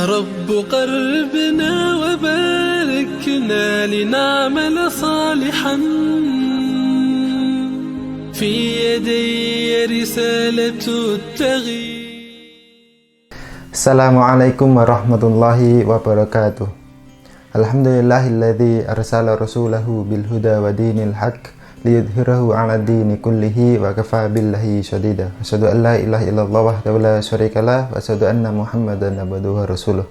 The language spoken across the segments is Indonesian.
رب قربنا وباركنا لنعمل صالحا في يدي رسالة التغيير. Assalamualaikum warahmatullahi wabarakatuh. Alhamdulillahilladzi arsala rasulahu bil huda wa dinil haq liyudhhirahu 'ala dini kullihi wa kafa billahi syadida. Asyhadu an la ilaha illallah wahdahu la syarikalah wa asyhadu anna Muhammadan abduhu wa rasuluh.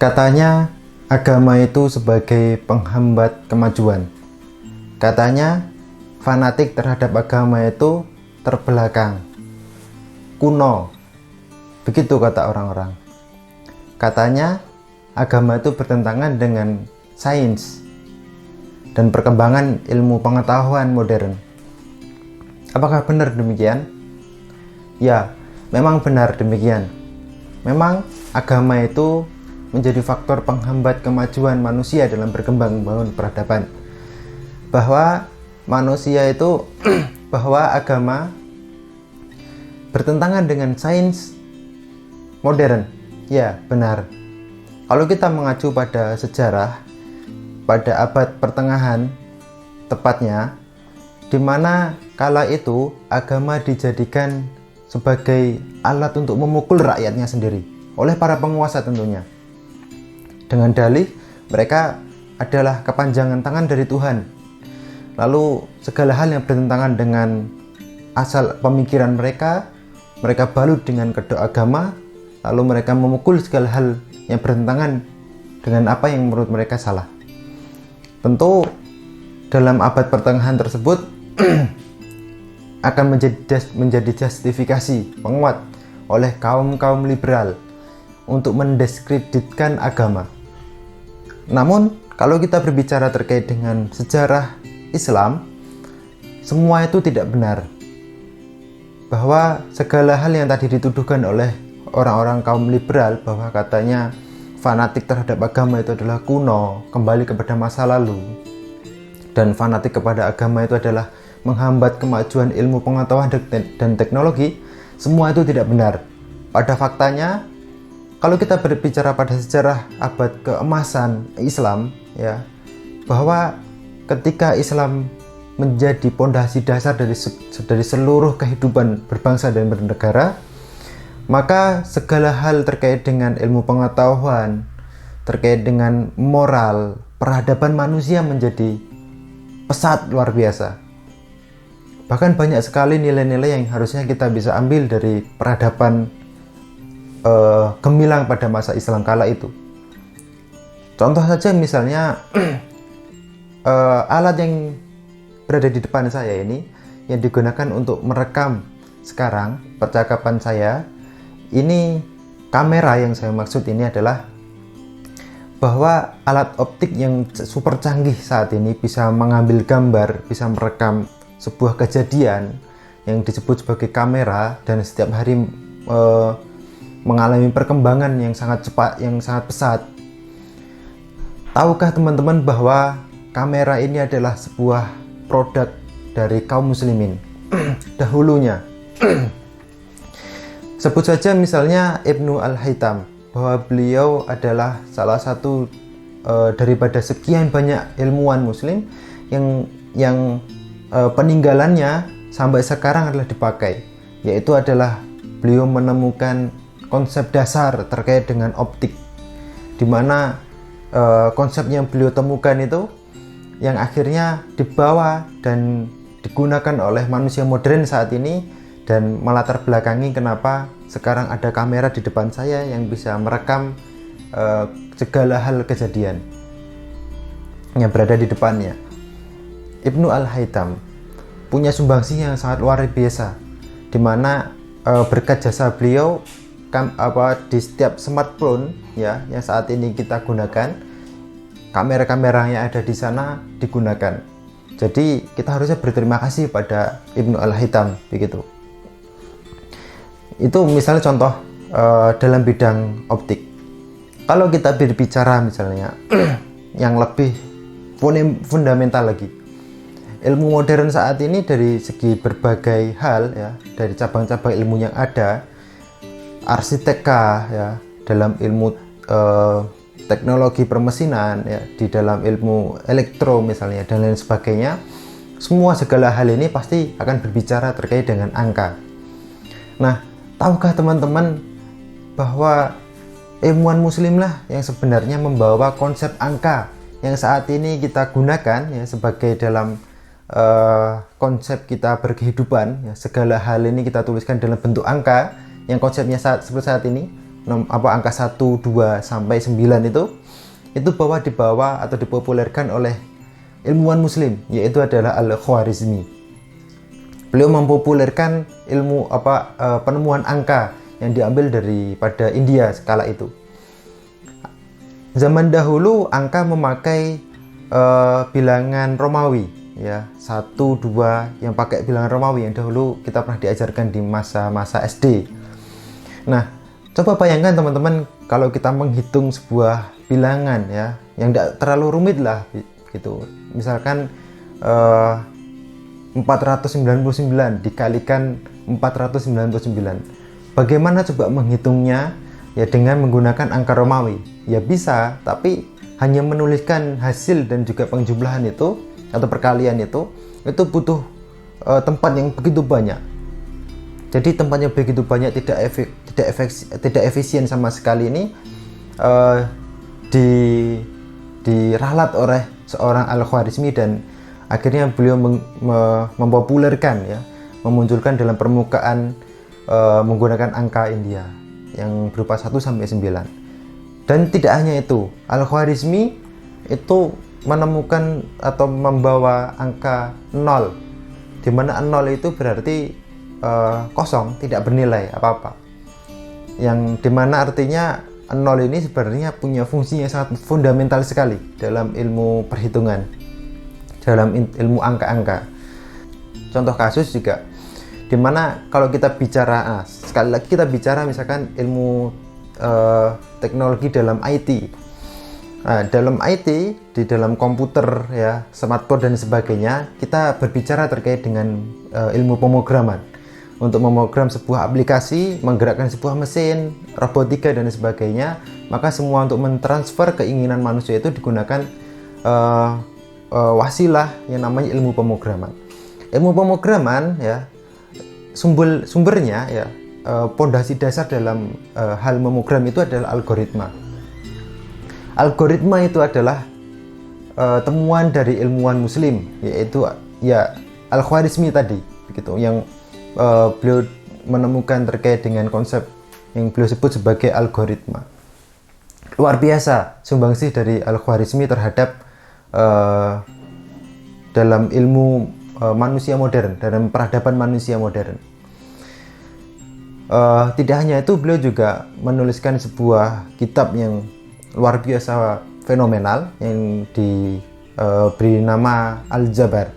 Katanya agama itu sebagai penghambat kemajuan. Katanya fanatik terhadap agama itu terbelakang, kuno. Begitu kata orang-orang. Katanya agama itu bertentangan dengan sains dan perkembangan ilmu pengetahuan modern. Apakah benar demikian? Ya, memang benar demikian. Memang agama itu menjadi faktor penghambat kemajuan manusia dalam berkembang membangun peradaban. Bahwa manusia itu bahwa agama bertentangan dengan sains modern. Ya, benar. Kalau kita mengacu pada sejarah, pada abad pertengahan tepatnya, di mana kala itu agama dijadikan sebagai alat untuk memukul rakyatnya sendiri oleh para penguasa tentunya, dengan dalih mereka adalah kepanjangan tangan dari Tuhan. Lalu segala hal yang bertentangan dengan asal pemikiran mereka balut dengan kedok agama, lalu mereka memukul segala hal yang bertentangan dengan apa yang menurut mereka salah. Tentu dalam abad pertengahan tersebut akan menjadi justifikasi penguat oleh kaum liberal untuk mendiskreditkan agama. Namun kalau kita berbicara terkait dengan sejarah Islam, semua itu tidak benar. Bahwa segala hal yang tadi dituduhkan oleh orang-orang kaum liberal, bahwa katanya fanatik terhadap agama itu adalah kuno, kembali kepada masa lalu, dan fanatik kepada agama itu adalah menghambat kemajuan ilmu pengetahuan dan teknologi, semua itu tidak benar. Pada faktanya, kalau kita berbicara pada sejarah abad keemasan Islam, ya, bahwa ketika Islam menjadi pondasi dasar dari seluruh kehidupan berbangsa dan bernegara, maka segala hal terkait dengan ilmu pengetahuan, terkait dengan moral, peradaban manusia menjadi pesat luar biasa. Bahkan banyak sekali nilai-nilai yang harusnya kita bisa ambil dari peradaban gemilang pada masa Islam kala itu. Contoh saja misalnya alat yang berada di depan saya ini, yang digunakan untuk merekam sekarang percakapan saya. Ini kamera yang saya maksud ini adalah bahwa alat optik yang super canggih saat ini bisa mengambil gambar, bisa merekam sebuah kejadian yang disebut sebagai kamera, dan setiap hari mengalami perkembangan yang sangat cepat, yang sangat pesat. Tahukah teman-teman bahwa kamera ini adalah sebuah produk dari kaum muslimin dahulunya? Sebut saja misalnya Ibnu Al-Haytham, bahwa beliau adalah salah satu daripada sekian banyak ilmuwan muslim yang peninggalannya sampai sekarang adalah dipakai, yaitu adalah beliau menemukan konsep dasar terkait dengan optik, di mana konsep yang beliau temukan itu yang akhirnya dibawa dan digunakan oleh manusia modern saat ini, dan melatar belakangi kenapa sekarang ada kamera di depan saya yang bisa merekam segala hal kejadian yang berada di depannya. Ibnu Al-Haytham punya sumbangsih yang sangat luar biasa, di mana berkat jasa beliau di setiap smartphone ya yang saat ini kita gunakan, kamera-kamera yang ada di sana digunakan. Jadi kita harusnya berterima kasih pada Ibnu Al-Haytham begitu. Itu misalnya contoh dalam bidang optik. Kalau kita berbicara misalnya yang lebih fundamental lagi, ilmu modern saat ini dari segi berbagai hal ya, dari cabang-cabang ilmu yang ada, arsitek ya, dalam ilmu teknologi permesinan ya, di dalam ilmu elektro misalnya dan lain sebagainya, semua segala hal ini pasti akan berbicara terkait dengan angka. Nah, tahukah teman-teman bahwa ilmuwan muslim lah yang sebenarnya membawa konsep angka yang saat ini kita gunakan ya sebagai dalam konsep kita berkehidupan ya, segala hal ini kita tuliskan dalam bentuk angka yang konsepnya seperti saat ini, angka 1, 2 sampai 9 itu dibawa atau dipopulerkan oleh ilmuwan muslim, yaitu adalah Al-Khwarizmi. Beliau mempopulerkan ilmu penemuan angka yang diambil daripada India skala itu. Zaman dahulu angka memakai bilangan Romawi ya, 1, 2 yang pakai bilangan Romawi yang dahulu kita pernah diajarkan di masa-masa SD. Nah, coba bayangkan teman-teman kalau kita menghitung sebuah bilangan ya yang tidak terlalu rumit lah gitu. Misalkan 499 dikalikan 499. Bagaimana coba menghitungnya ya dengan menggunakan angka Romawi? Ya bisa, tapi hanya menuliskan hasil dan juga penjumlahan itu atau perkalian itu butuh tempat yang begitu banyak. Jadi tempatnya begitu banyak, tidak efisien sama sekali ini diralat oleh seorang Al-Khwarizmi, dan akhirnya beliau mempopulerkan ya, memunculkan dalam permukaan menggunakan angka India yang berupa 1 sampai 9. Dan tidak hanya itu, Al-Khwarizmi itu menemukan atau membawa angka 0, di mana 0 itu berarti kosong, tidak bernilai apa-apa, yang dimana artinya 0 ini sebenarnya punya fungsi yang sangat fundamental sekali dalam ilmu perhitungan, dalam ilmu angka-angka. Contoh kasus juga dimana kalau kita bicara sekali lagi kita bicara misalkan ilmu teknologi dalam IT. Dalam IT, di dalam komputer ya, smartphone dan sebagainya, kita berbicara terkait dengan ilmu pemrograman. Untuk memogram sebuah aplikasi, menggerakkan sebuah mesin, robotika dan sebagainya, maka semua untuk mentransfer keinginan manusia itu digunakan wasilah yang namanya ilmu pemrograman. Ilmu pemrograman ya, sumbernya ya, pondasi dasar dalam hal memogram itu adalah algoritma. Algoritma itu adalah temuan dari ilmuwan muslim, yaitu ya Al-Khwarizmi tadi begitu, yang beliau menemukan terkait dengan konsep yang beliau sebut sebagai algoritma. Luar biasa sumbangsih dari Al-Khwarizmi terhadap dalam ilmu manusia modern, dalam peradaban manusia modern. Tidak hanya itu, beliau juga menuliskan sebuah kitab yang luar biasa fenomenal yang diberi nama Al-Jabar,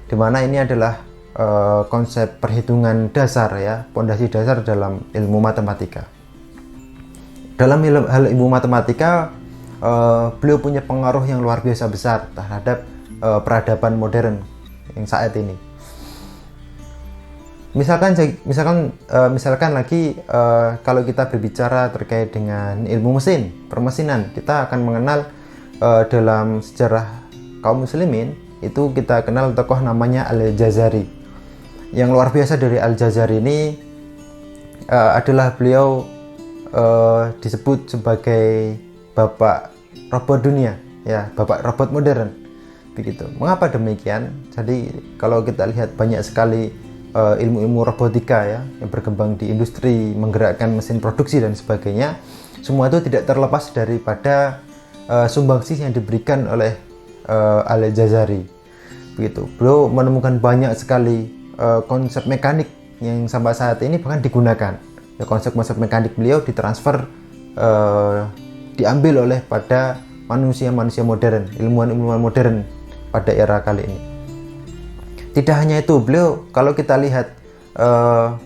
di mana ini adalah konsep perhitungan dasar ya, pondasi dasar dalam ilmu matematika. Dalam hal ilmu matematika, beliau punya pengaruh yang luar biasa besar terhadap peradaban modern yang saat ini. Misalkan lagi kalau kita berbicara terkait dengan ilmu mesin, permesinan, kita akan mengenal dalam sejarah kaum muslimin itu kita kenal tokoh namanya Al-Jazari. Yang luar biasa dari Al-Jazari ini adalah beliau disebut sebagai bapak robot dunia ya, bapak robot modern begitu. Mengapa demikian? Jadi kalau kita lihat banyak sekali ilmu-ilmu robotika ya yang berkembang di industri, menggerakkan mesin produksi dan sebagainya, semua itu tidak terlepas daripada sumbangsih yang diberikan oleh Al-Jazari begitu. Beliau menemukan banyak sekali konsep mekanik yang sampai saat ini bahkan digunakan ya, konsep-konsep mekanik beliau ditransfer diambil oleh pada manusia-manusia modern, ilmuwan-ilmuwan modern pada era kali ini. Tidak hanya itu, beliau kalau kita lihat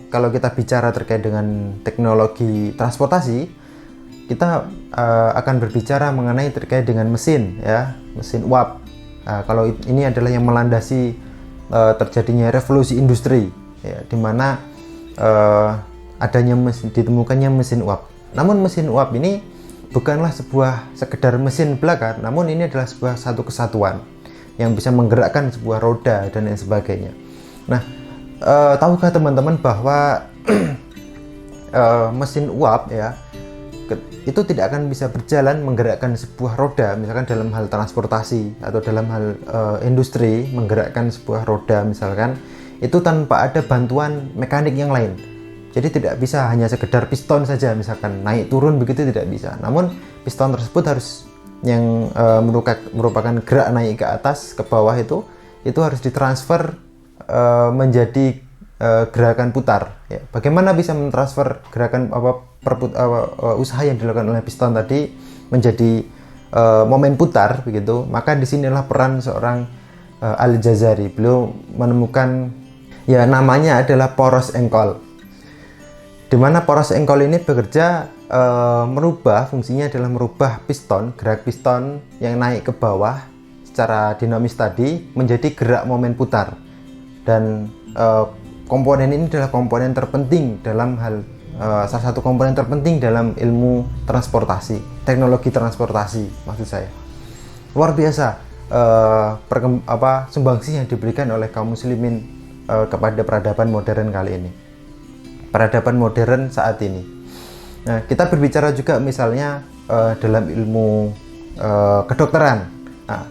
kalau kita bicara terkait dengan teknologi transportasi, kita akan berbicara mengenai terkait dengan mesin ya, mesin uap. Kalau ini adalah yang melandasi terjadinya revolusi industri ya, di mana ditemukannya mesin uap. Namun mesin uap ini bukanlah sekedar mesin belaka, namun ini adalah satu kesatuan yang bisa menggerakkan sebuah roda dan lain sebagainya. Nah, tahukah teman-teman bahwa mesin uap ya itu tidak akan bisa berjalan menggerakkan sebuah roda, misalkan dalam hal transportasi atau dalam hal industri menggerakkan sebuah roda misalkan, itu tanpa ada bantuan mekanik yang lain. Jadi tidak bisa hanya sekedar piston saja misalkan naik turun begitu, tidak bisa. Namun piston tersebut harus yang merupakan gerak naik ke atas ke bawah itu harus ditransfer menjadi gerakan putar ya. Bagaimana bisa mentransfer gerakan usaha yang dilakukan oleh piston tadi menjadi momen putar begitu? Maka disinilah peran seorang Al-Jazari. Beliau menemukan ya namanya adalah poros engkol, di mana poros engkol ini bekerja fungsinya adalah merubah piston, gerak piston yang naik ke bawah secara dinamis tadi menjadi gerak momen putar. Dan komponen ini adalah komponen terpenting dalam salah satu komponen terpenting dalam ilmu transportasi, teknologi transportasi maksud saya. Luar biasa sumbangsih yang diberikan oleh kaum muslimin kepada peradaban modern kali ini, peradaban modern saat ini. Nah, kita berbicara juga misalnya dalam ilmu kedokteran. Nah,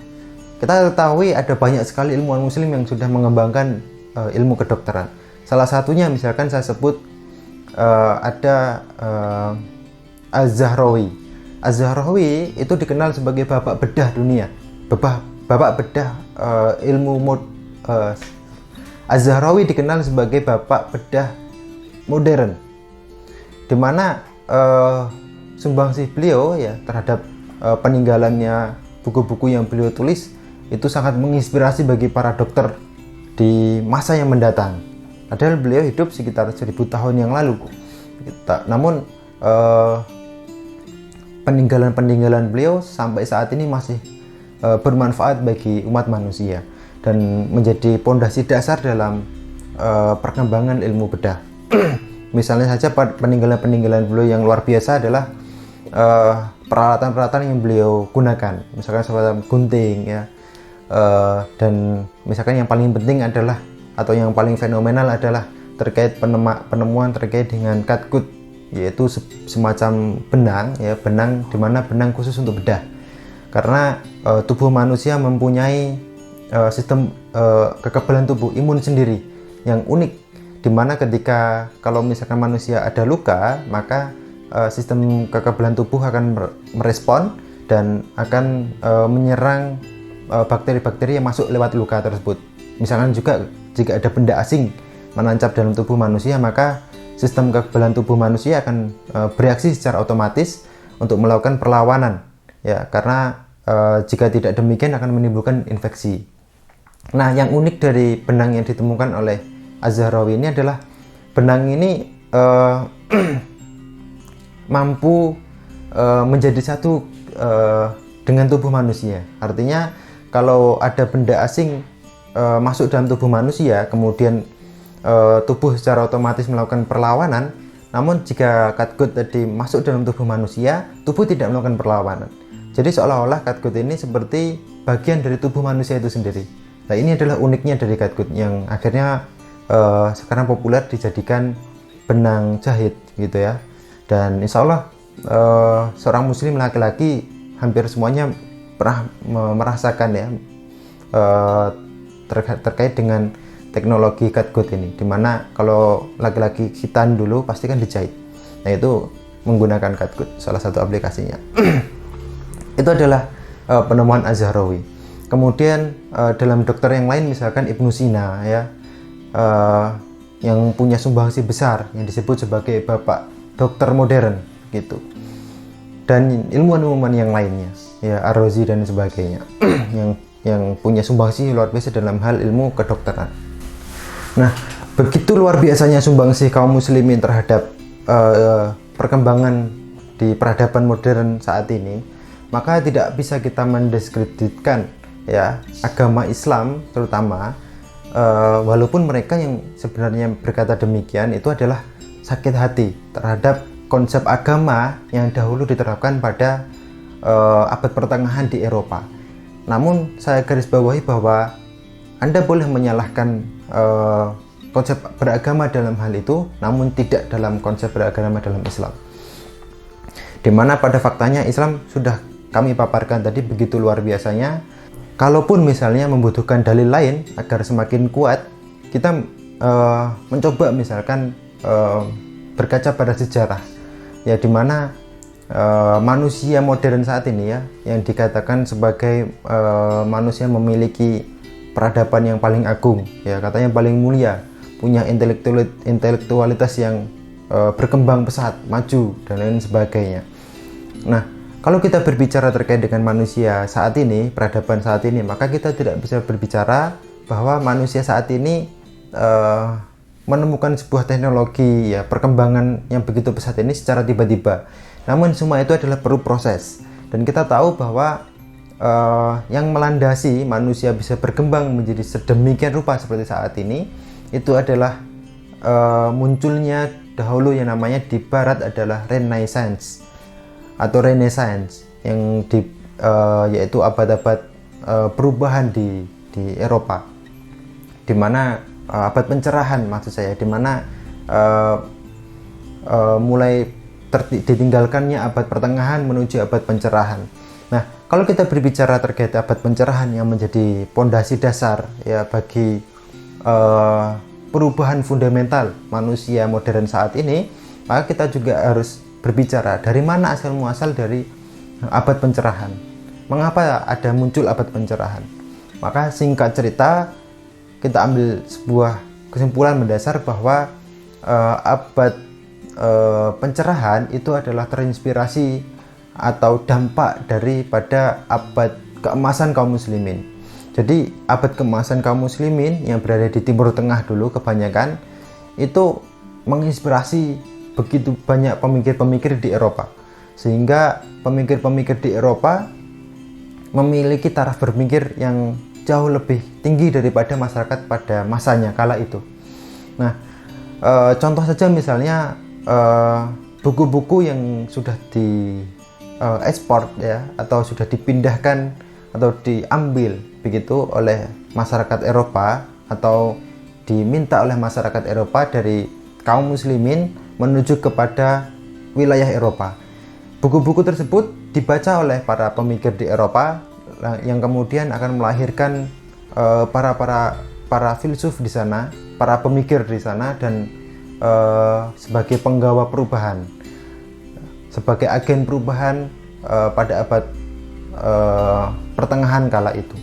kita ketahui ada banyak sekali ilmuwan muslim yang sudah mengembangkan ilmu kedokteran. Salah satunya misalkan saya sebut ada Az-Zahrawi. Az-Zahrawi itu dikenal sebagai bapak bedah dunia, bapak bedah Az-Zahrawi dikenal sebagai bapak bedah modern, di mana sumbangsih beliau ya terhadap peninggalannya, buku-buku yang beliau tulis itu sangat menginspirasi bagi para dokter di masa yang mendatang. Padahal beliau hidup sekitar 1000 tahun yang lalu. Namun peninggalan-peninggalan beliau sampai saat ini masih bermanfaat bagi umat manusia dan menjadi pondasi dasar dalam perkembangan ilmu bedah. Misalnya saja peninggalan-peninggalan beliau yang luar biasa adalah peralatan-peralatan yang beliau gunakan, misalkan seperti gunting ya, dan misalkan yang paling penting adalah atau yang paling fenomenal adalah terkait penemuan terkait dengan katkut, yaitu semacam benang ya, dimana benang khusus untuk bedah, karena tubuh manusia mempunyai sistem kekebalan tubuh imun sendiri yang unik, dimana ketika kalau misalkan manusia ada luka, maka sistem kekebalan tubuh akan merespon dan akan menyerang bakteri-bakteri yang masuk lewat luka tersebut. Misalkan juga jika ada benda asing menancap dalam tubuh manusia, maka sistem kekebalan tubuh manusia akan bereaksi secara otomatis untuk melakukan perlawanan ya, karena jika tidak demikian akan menimbulkan infeksi. Nah, yang unik dari benang yang ditemukan oleh Az-Zahrawi ini adalah benang ini mampu menjadi satu dengan tubuh manusia. Artinya kalau ada benda asing masuk dalam tubuh manusia, kemudian tubuh secara otomatis melakukan perlawanan. Namun jika katkut tadi masuk dalam tubuh manusia, tubuh tidak melakukan perlawanan. Jadi seolah-olah katkut ini seperti bagian dari tubuh manusia itu sendiri. Nah, ini adalah uniknya dari katkut yang akhirnya sekarang populer dijadikan benang jahit gitu ya. Dan insya Allah seorang muslim laki-laki hampir semuanya pernah merasakan ya terkait dengan teknologi katkut ini, dimana kalau laki-laki khitan dulu pasti kan dijahit. Nah, itu menggunakan katkut, salah satu aplikasinya. Itu adalah penemuan Az-Zahrawi. Kemudian dalam dokter yang lain misalkan Ibnu Sina ya, yang punya sumbangsi besar yang disebut sebagai bapak dokter modern gitu, dan ilmuwan-ilmuwan yang lainnya ya, Ar-Razi dan sebagainya yang punya sumbangsi luar biasa dalam hal ilmu kedokteran. Nah, begitu luar biasanya sumbangsi kaum muslimin terhadap perkembangan di peradaban modern saat ini, maka tidak bisa kita mendiskreditkan ya agama Islam terutama, walaupun mereka yang sebenarnya berkata demikian itu adalah sakit hati terhadap konsep agama yang dahulu diterapkan pada abad pertengahan di Eropa. Namun saya garis bawahi bahwa Anda boleh menyalahkan konsep beragama dalam hal itu, namun tidak dalam konsep beragama dalam Islam. Dimana pada faktanya Islam sudah kami paparkan tadi begitu luar biasanya. Kalaupun misalnya membutuhkan dalil lain agar semakin kuat, kita mencoba misalkan berkaca pada sejarah, ya dimana manusia modern saat ini ya, yang dikatakan sebagai manusia memiliki peradaban yang paling agung, ya katanya paling mulia, punya intelektualitas yang berkembang pesat, maju dan lain sebagainya. Nah, kalau kita berbicara terkait dengan manusia saat ini, peradaban saat ini, maka kita tidak bisa berbicara bahwa manusia saat ini menemukan sebuah teknologi, ya perkembangan yang begitu pesat ini secara tiba-tiba. Namun semua itu adalah perlu proses, dan kita tahu bahwa yang melandasi manusia bisa berkembang menjadi sedemikian rupa seperti saat ini itu adalah munculnya dahulu yang namanya di Barat adalah Renaissance atau Renaissance yang yaitu abad-abad perubahan di Eropa, di mana abad pencerahan maksud saya, di mana mulai ditinggalkannya abad pertengahan menuju abad pencerahan. Nah, kalau kita berbicara terkait abad pencerahan yang menjadi pondasi dasar ya bagi perubahan fundamental manusia modern saat ini, maka kita juga harus berbicara dari mana asal muasal dari abad pencerahan. Mengapa ada muncul abad pencerahan? Maka singkat cerita, kita ambil sebuah kesimpulan mendasar bahwa abad pencerahan itu adalah terinspirasi atau dampak daripada abad keemasan kaum muslimin. Jadi abad keemasan kaum muslimin yang berada di Timur Tengah dulu kebanyakan itu menginspirasi begitu banyak pemikir-pemikir di Eropa, sehingga pemikir-pemikir di Eropa memiliki taraf berpikir yang jauh lebih tinggi daripada masyarakat pada masanya kala itu. Nah, contoh saja misalnya buku-buku yang sudah di ekspor ya, atau sudah dipindahkan atau diambil begitu oleh masyarakat Eropa atau diminta oleh masyarakat Eropa dari kaum muslimin menuju kepada wilayah Eropa. Buku-buku tersebut dibaca oleh para pemikir di Eropa yang kemudian akan melahirkan para filsuf di sana, para pemikir di sana, dan sebagai penggawa perubahan, sebagai agen perubahan pada abad pertengahan kala itu.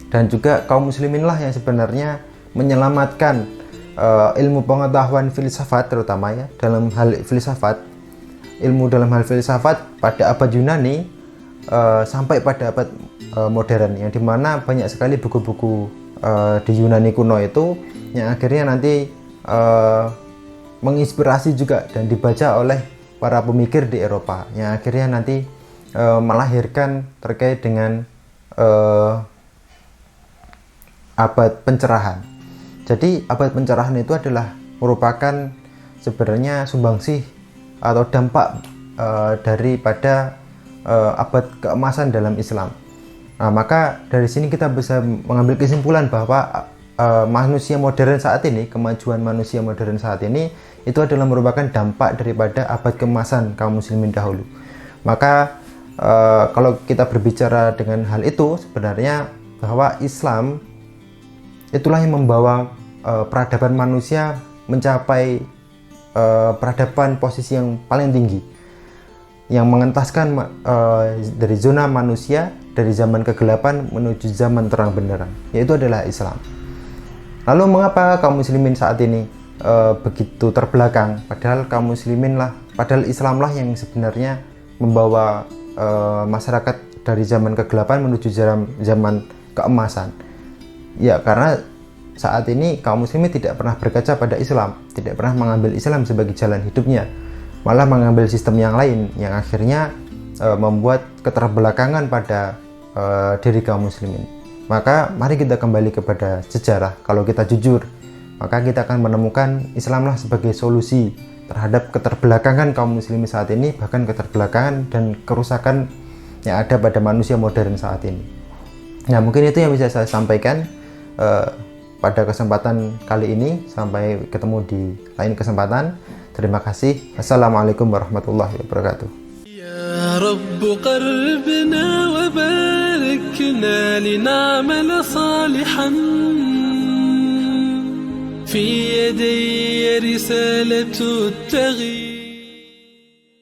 Dan juga kaum muslimin lah yang sebenarnya menyelamatkan ilmu pengetahuan filsafat, terutama ya dalam hal filsafat, ilmu dalam hal filsafat pada abad Yunani sampai pada abad modern, yang dimana banyak sekali buku-buku di Yunani kuno itu yang akhirnya nanti menginspirasi juga dan dibaca oleh para pemikir di Eropa, yang akhirnya nanti melahirkan terkait dengan abad pencerahan. Jadi abad pencerahan itu adalah merupakan sebenarnya sumbangsih atau dampak daripada abad keemasan dalam Islam. Nah, maka dari sini kita bisa mengambil kesimpulan bahwa manusia modern saat ini, kemajuan manusia modern saat ini itu adalah merupakan dampak daripada abad keemasan kaum muslimin dahulu. Maka kalau kita berbicara dengan hal itu, sebenarnya bahwa Islam itulah yang membawa peradaban manusia mencapai peradaban posisi yang paling tinggi, yang mengentaskan dari zona manusia dari zaman kegelapan menuju zaman terang benderang, yaitu adalah Islam. Lalu mengapa kaum muslimin saat ini begitu terbelakang, padahal kaum muslimin lah, padahal Islam lah yang sebenarnya membawa masyarakat dari zaman kegelapan menuju zaman keemasan? Ya, karena saat ini kaum muslimin tidak pernah berkaca pada Islam, tidak pernah mengambil Islam sebagai jalan hidupnya, malah mengambil sistem yang lain yang akhirnya membuat keterbelakangan pada diri kaum muslimin. Maka mari kita kembali kepada sejarah. Kalau kita jujur maka kita akan menemukan Islamlah sebagai solusi terhadap keterbelakangan kaum muslimin saat ini, bahkan keterbelakangan dan kerusakan yang ada pada manusia modern saat ini. Nah, mungkin itu yang bisa saya sampaikan pada kesempatan kali ini. Sampai ketemu di lain kesempatan. Terima kasih. Assalamualaikum warahmatullahi wabarakatuh. Ya Rabb qarribna wa barikna lina'mal salihan fi yadayya risalatu at-taghyir.